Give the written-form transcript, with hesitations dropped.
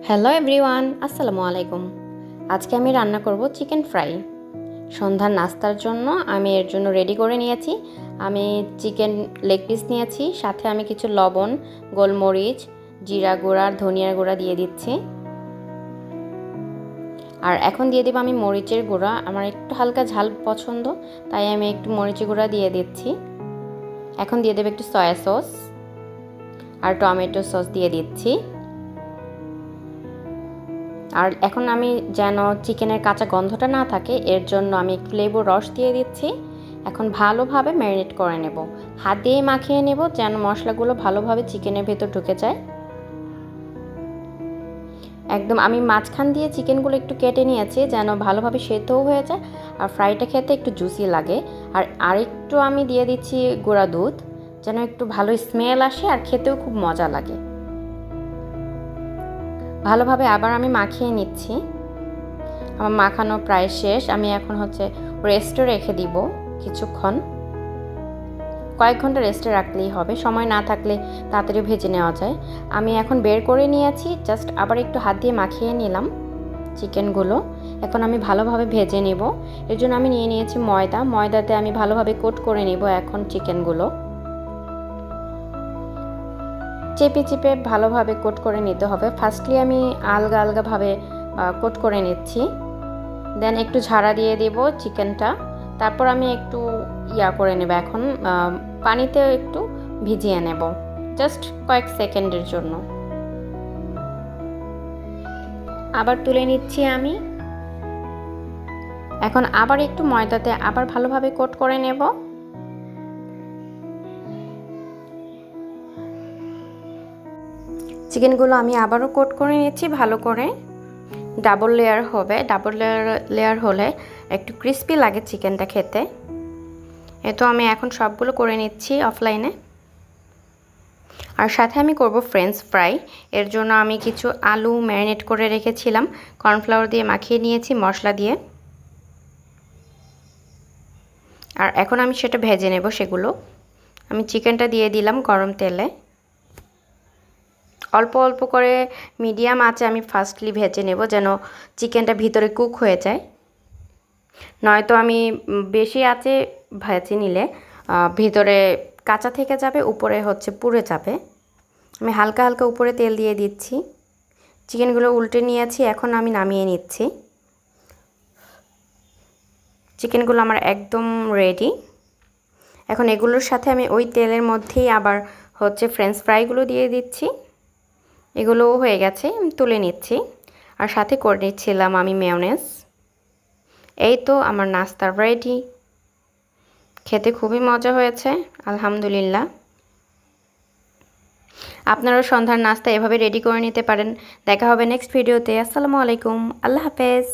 Hello everyone, আসসালামু আলাইকুম। আজকে আমি রান্না করব চিকেন ফ্রাই। সন্ধ্যার নাস্তার জন্য আমি এর জন্য রেডি করে নিয়েছি। আমি চিকেন লেগ পিস নিয়েছি, সাথে আমি কিছু লবণ, গোলমরিচ, জিরা গুঁড়া আর ধনিয়ার গুঁড়া দিয়ে দিচ্ছি। আর এখন দিয়ে দেব আমি মরিচের গুঁড়া। আমার একটু হালকা ঝাল পছন্দ, তাই আমি একটু মরিচের গুঁড়া দিয়ে দিচ্ছি। এখন দিয়ে দেব একটু সয়া সস আর টমেটো সস দিয়ে দিচ্ছি। আর এখন আমি যেন চিকেনের কাঁচা গন্ধটা না থাকে এর জন্য আমি একটু লেবুর রস দিয়ে দিচ্ছি। এখন ভালোভাবে ম্যারিনেট করে নেব, হাত দিয়ে মাখিয়ে নেব যেন মশলাগুলো ভালোভাবে চিকেনের ভেতর ঢুকে যায়। একদম আমি মাঝখান দিয়ে চিকেনগুলো একটু কেটে নিয়েছি যেন ভালোভাবে সেদ্ধও হয়ে যায় আর ফ্রাইটা খেতে একটু জুসি লাগে। আর আরেকটু আমি দিয়ে দিচ্ছি গুঁড়া দুধ যেন একটু ভালো স্মেল আসে আর খেতেও খুব মজা লাগে। ভালোভাবে আবার আমি মাখিয়ে নিচ্ছি। আমার মাখানো প্রায় শেষ। আমি এখন রেস্টে রেখে দিব কিছুক্ষণ, কয়েক ঘন্টা রেস্টে রাখলেই হবে, সময় না থাকলে তাড়াতাড়ি ভেজে নেওয়া যায়। আমি এখন বের করে নিয়েছি, জাস্ট আবার একটু হাত দিয়ে মাখিয়ে নিলাম চিকেনগুলো। এখন আমি ভালোভাবে ভেজে নেব। এর জন্য আমি নিয়ে নিয়েছি ময়দাতে আমি ভালোভাবে কোট করে নেব। এখন চিকেনগুলো চেপে চেপে ভালোভাবে কোট করে নিতে হবে। ফার্স্টলি আমি আলগা আলগাভাবে কোট করে নিচ্ছি, দেন একটু ঝাড়া দিয়ে দেব চিকেনটা। তারপর আমি একটু করে নেব, এখন পানিতে একটু ভিজিয়ে নেব জাস্ট কয়েক সেকেন্ডের জন্য। আবার তুলে নিচ্ছি আমি। এখন আবার একটু ময়দাতে আবার ভালোভাবে কোট করে নেব। চিকেনগুলো আমি আবারও কোট করে নিচ্ছি ভালো করে। ডাবল লেয়ার হবে, ডাবল লেয়ার হলে একটু ক্রিস্পি লাগে চিকেনটা খেতে। তো আমি এখন সবগুলো করে নিচ্ছি অফলাইনে। আর সাথে আমি করব ফ্রেঞ্চ ফ্রাই। এর জন্য আমি কিছু আলু ম্যারিনেট করে রেখেছিলাম, কর্নফ্লাওয়ার দিয়ে মাখিয়ে নিয়েছি মশলা দিয়ে। আর এখন আমি সেটা ভেজে নেব। সেগুলো আমি চিকেনটা দিয়ে দিলাম গরম তেলে। অল্প অল্প করে মিডিয়াম আঁচে আমি ফার্স্টলি ভেজে নেব যেন চিকেনটা ভিতরে কুক হয়ে যায়। নয়তো আমি বেশি আঁচে ভেজে নিলে ভিতরে কাঁচা থেকে যাবে, উপরে পুড়ে যাবে। আমি হালকা হালকা উপরে তেল দিয়ে দিচ্ছি। চিকেনগুলো উল্টে নিয়েছি, এখন আমি নামিয়ে নিচ্ছি। চিকেনগুলো আমার একদম রেডি। এখন এগুলোর সাথে আমি ওই তেলের মধ্যেই আবার ফ্রেঞ্চ ফ্রাইগুলো দিয়ে দিচ্ছি। এগুলোও হয়ে গেছে, আমি তুলে নিচ্ছি। আর সাথে করে নিচ্ছিলাম আমি মেয়োনেজ। এই তো আমার নাস্তা রেডি। খেতে খুবই মজা হয়েছে, আলহামদুলিল্লাহ। আপনারাও সন্ধ্যার নাস্তা এভাবে রেডি করে নিতে পারেন। দেখা হবে নেক্সট ভিডিওতে। আসসালামু আলাইকুম, আল্লাহ হাফেজ।